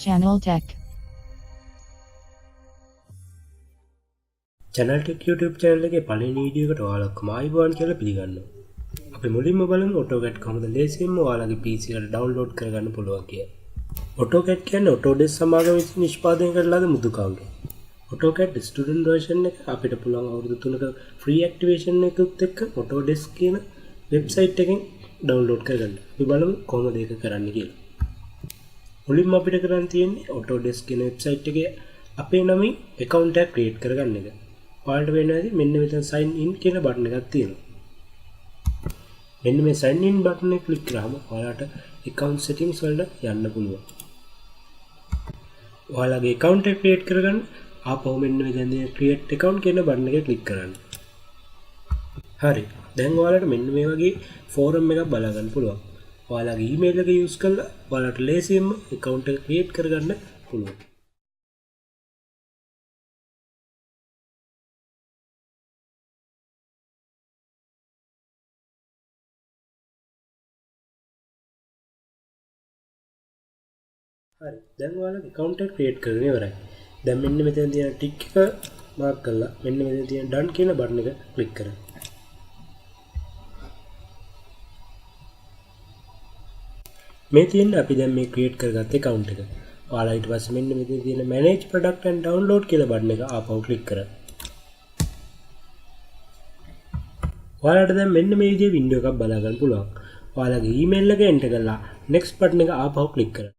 Channel Tech. Channel Tech YouTube channel එකේ පළවෙනි video එකට ඔයාලා ඔක්කොම ආයිබෝන් කියලා පිළිගන්නවා. අපි මුලින්ම බලමු AutoCAD කොහොමද ලේසියෙන්ම ඔයාලගේ PC එකට ඩවුන්ලෝඩ් කරගන්න පුළුවන් කියලා. AutoCAD කියන්නේ Autodesk සමාගම විසින් නිෂ්පාදනය කරන ලද මෘදුකාංගයක්. AutoCAD student version එක අපිට පුළුවන් අවුරුදු 3ක free activation එකත් එක්ක Autodesk කියන වෙබ්සයිට් එකෙන් ඩවුන්ලෝඩ් කරගන්න. අපි බලමු කොහොමද ඒක කරන්න කියලා. මුලින්ම අපිට කරන්න තියෙන්නේ Autodesk කියන වෙබ්සයිට් එකේ අපේ නමින් account එකක් create කරගන්න එක. ඔයාලට වෙනවාදී මෙන්න මෙතන sign in කියන බටන් එකක් තියෙනවා. මෙන්න මේ sign in බටන් එක ක්ලික් කරාම ඔයාලට account settings වලට යන්න පුළුවන්. ඔයාලගේ account එක create කරගන්න ආපහු මෙන්න මෙතන තියෙන create account කියන බටන් එක ක්ලික් කරන්න. හරි. දැන් ඔයාලට මෙන්න මේ වගේ forum එකක් බලා ගන්න පුළුවන්. ඔයාලගේ email එක use කරලා ඔයාලට ලේසියෙන්ම account එක create කරගන්න පුළුවන්. හරි. දැන් ඔයාලගේ account එක create කරගෙන ඉවරයි. දැන් මෙන්න මෙතන තියෙන tick එක mark කරලා මෙන්න මෙතන තියෙන done කියන බටන් එක click කරන්න. මේ තියෙන්නේ අපි දැන් මේ create කරගත්ත account එක. ඔයාලා ඊට පස්සේ මෙන්න මෙතන තියෙන manage product and download කියලා බටන් එක ආපහු click කරන්න. ඔයාලට දැන් මෙන්න මේ විදිහේ window එකක් බලා ගන්න පුළුවන්. ඔයාලගේ email එක enter කරලා next බටන් එක ආපහු click කරන්න.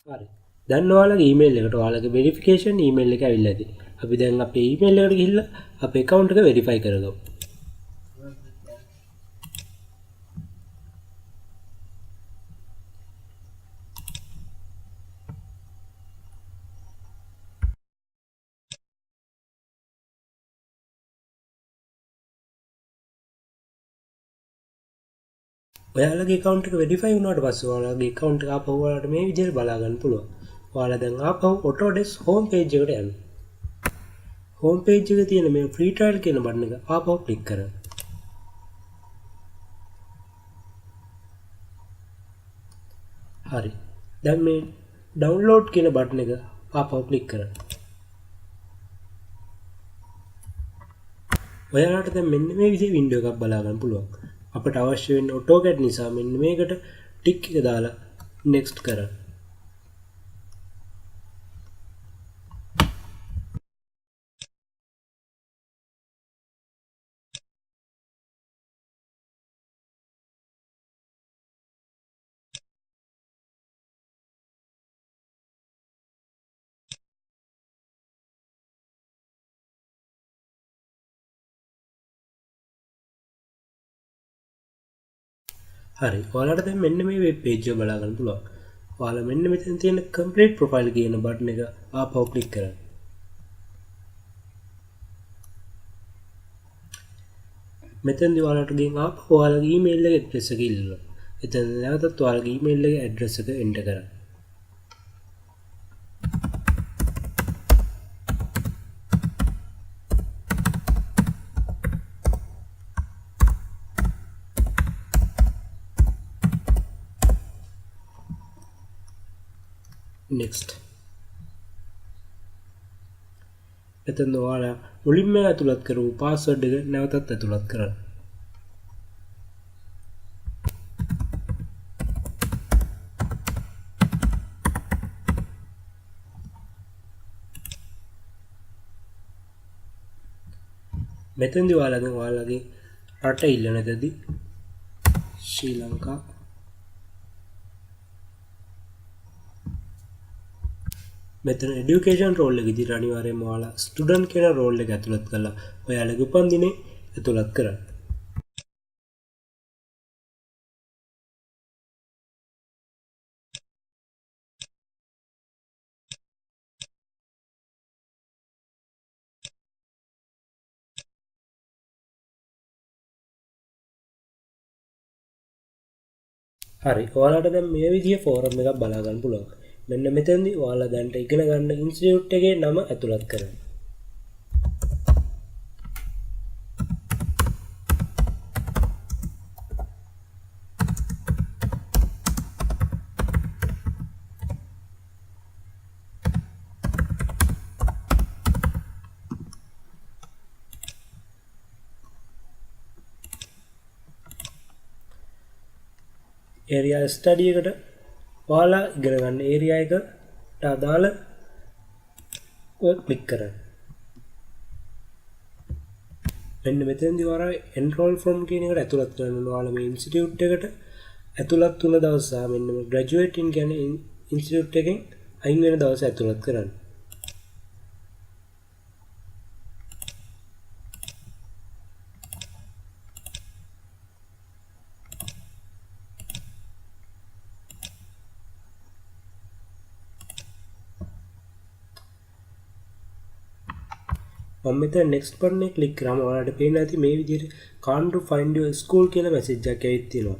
හරි. දැන් ඔයාලගේ email එකට ඔයාලගේ verification email එක ඇවිල්ලා ඇති. අපි දැන් අපේ email එකට ගිහිල්ලා අපේ account එක verify කරගමු. ඔයාලගේ account එක verify වුණාට පස්සේ ඔයාලගේ account එක ආපහු ඔයාලට මේ විදිහට බලා ගන්න පුළුවන්. ඔයාලා දැන් ආපහු Autodesk home page එකට යන්න. home page එකේ තියෙන මේ free trial කියන බටන් එක ආපහු click කරන්න. හරි. දැන් මේ download කියන බටන් එක ආපහු click කරන්න. ඔයාලට දැන් මෙන්න මේ විදිහේ window එකක් බලා ගන්න පුළුවන්. අපට අවශ්‍ය වෙන්නේ AutoCAD නිසා මෙන්න මේකට tick එක දාලා next කරන්න. හරි. ඔයාලට දැන් මෙන්න මේ වෙබ් පේජ් එක බලා ගන්න පුළුවන්. ඔයාලා මෙන්න මෙතන තියෙන complete profile කියන බටන් එක ආපහු ක්ලික් කරන්න. මෙතනදී ඔයාලට ගෙන් ආපහු ඔයාලගේ email එක address එක ඉල්ලනවා. එතන නැවතත් ඔයාලගේ email එක address එක enter කරන්න. next. එතන ඔයාලා මුලින්ම ඇතුළත් කරපු password එක නැවතත් ඇතුළත් කරන්න. මෙතනදී ඔයාලගේ රට ඉල්ලන දෙදී ශ්‍රී ලංකා මෙතන education role එක විදිහට අනිවාර්යයෙන්ම ඔයාලා student කියන role එක ඇතුළත් කරලා ඔයාලගේ උපන්දිනේ ඇතුළත් කරන්න. හරි. ඔයාලට දැන් මේ විදිහේ ෆෝරම් එකක් බලා ගන්න පුළුවන්. මෙන්න මෙතෙන්දී ඔයාලා දැන්ට ඉගෙන ගන්න ඉන්ස්ටිටියුට් එකේ නම ඇතුළත් කරන්න. ඒරියා ස්ටඩි එකට ඔයාලා ඉගෙන ගන්න ඒරියා එකට අදාළ ඔය ක්ලික් කරන්න. මෙන්න මෙතෙන්දී ඔයාලා enroll from කියන එකට ඇතුළත් කරන්න ඕන. ඔයාලා මේ ඉන්ස්ටිටියුට් එකට ඇතුළත් වුණ දවස සහ මෙන්න මේ graduate in කියන්නේ ඉන්ස්ටිටියුට් එකෙන් අයින් වෙන දවස ඇතුළත් කරන්න. මම මෙතන next button එක click කරාම ඔයාලට පේන්න ඇති මේ විදිහට can't find your school කියලා message එකක් ඇවිත් තියෙනවා.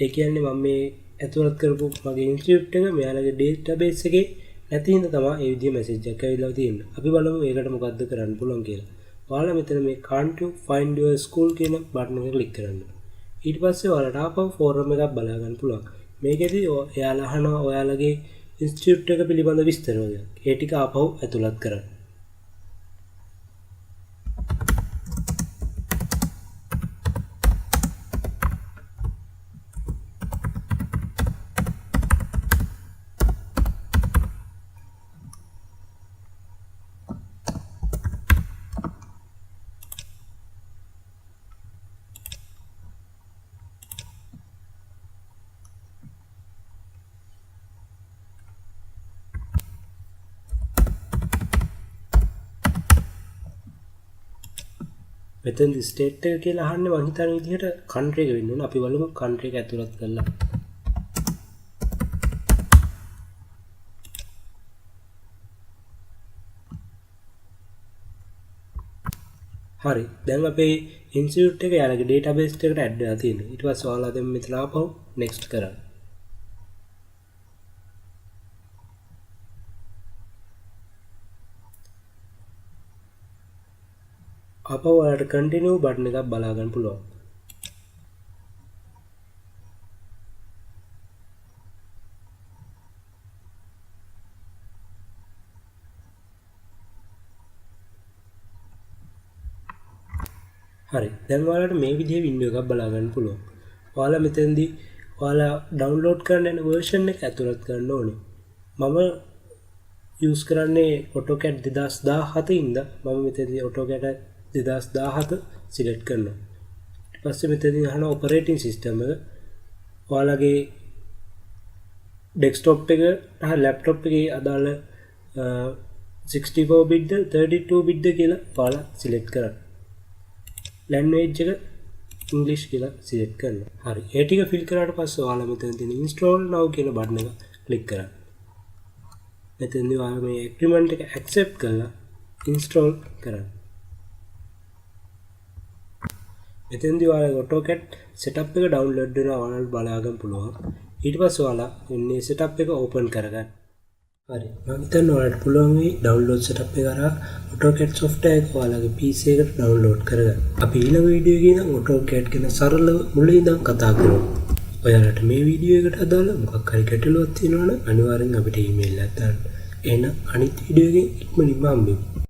ඒ කියන්නේ මම මේ ඇතුළත් කරපු මගේ ඉන්ස්ටිටියුට් එක මෙයාලගේ database එකේ නැති හින්දා තමයි මේ විදිහේ message එකක් ඇවිල්ලා තියෙන්නේ. අපි බලමු ඒකට මොකද්ද කරන්න පුළුවන් කියලා. ඔයාලා මෙතන මේ can't find your school කියන button එක click කරන්න. ඊට පස්සේ ඔයාලට ආපහු forum එකක් බලා ගන්න පුළුවන්. මේකෙදි ඔයාලා අහනවා ඔයාලගේ ඉන්ස්ටිටියුට් එක පිළිබඳ විස්තර වගේ. ඒ ටික ආපහු ඇතුළත් කරන්න. මෙතෙන්දි ස්ටේට් එක කියලා අහන්නේ මං හිතන විදිහට කන්ට්‍රි එක වෙන්න ඕන. අපි බලමු කන්ට්‍රි එක ඇතුළත් කරලා. හරි. දැන් අපේ ඉන්ස්ටිටියුට් එක යාලගේ ඩේටාබේස් එකට ඇඩ් වෙලා තියෙනවා. ඊට පස්සේ ඔයාලා දැන් මෙතන ආපහු next කරන්න. අපව ඔයාලට continue button එකක් බලා ගන්න පුළුවන්. හරි. දැන් ඔයාලට මේ විදිහේ window එකක් බලා ගන්න පුළුවන්. ඔයාලා මෙතෙන්දී ඔයාලා download කරන්න යන version එක ඇතුළත් කරන්න ඕනේ. මම use කරන්නේ AutoCAD 2017 ඉඳන් මම මෙතෙන්දී AutoCAD 2017 සිලෙක්ට් කරනවා. ඊට පස්සේ මෙතනින් අහන ඔපරේටිං සිස්ටම් එක ඔයාලගේ ඩෙස්ක්ටොප් එක සහ ලැප්ටොප් එකේ අදාළ 64 bit ද 32 bit ද කියලා ඔයාලා සිලෙක්ට් කරන්න. ලැන්ග්වේජ් එක ඉංග්‍රීසි කියලා සිලෙක්ට් කරනවා. හරි. ඒ ටික ෆිල් කරාට පස්සේ ඔයාලා මෙතන තියෙන install now කියන බටන් එක ක්ලික් කරන්න. මෙතනදී ඔයාලා මේ agreement එක accept කරලා install කරන්න. මෙතෙන්දී ඔයාලගේ AutoCAD setup එක download වෙනවා ඔයාලට බලා ගන්න පුළුවන්. ඊට පස්සේ ඔයාලා මේ setup එක open කරගන්න. හරි. මම හිතන්නේ ඔයාලට පුළුවන් මේ download setup එක කරා AutoCAD software එක ඔයාලගේ PC එකට download කරගන්න. අපි ඊළඟ වීඩියෝ එකේ ඉඳන් AutoCAD ගැන සරලව මුලින් ඉඳන් කතා කරමු. ඔයාලට මේ වීඩියෝ එකට අදාළ මොකක් හරි ගැටලුවක් තියෙනවා නම් අනිවාර්යෙන් අපිට email එකක් දාන්න. එහෙනම් අනිත් වීඩියෝ එකෙන් ඉක්මනින්ම හම්බෙමු.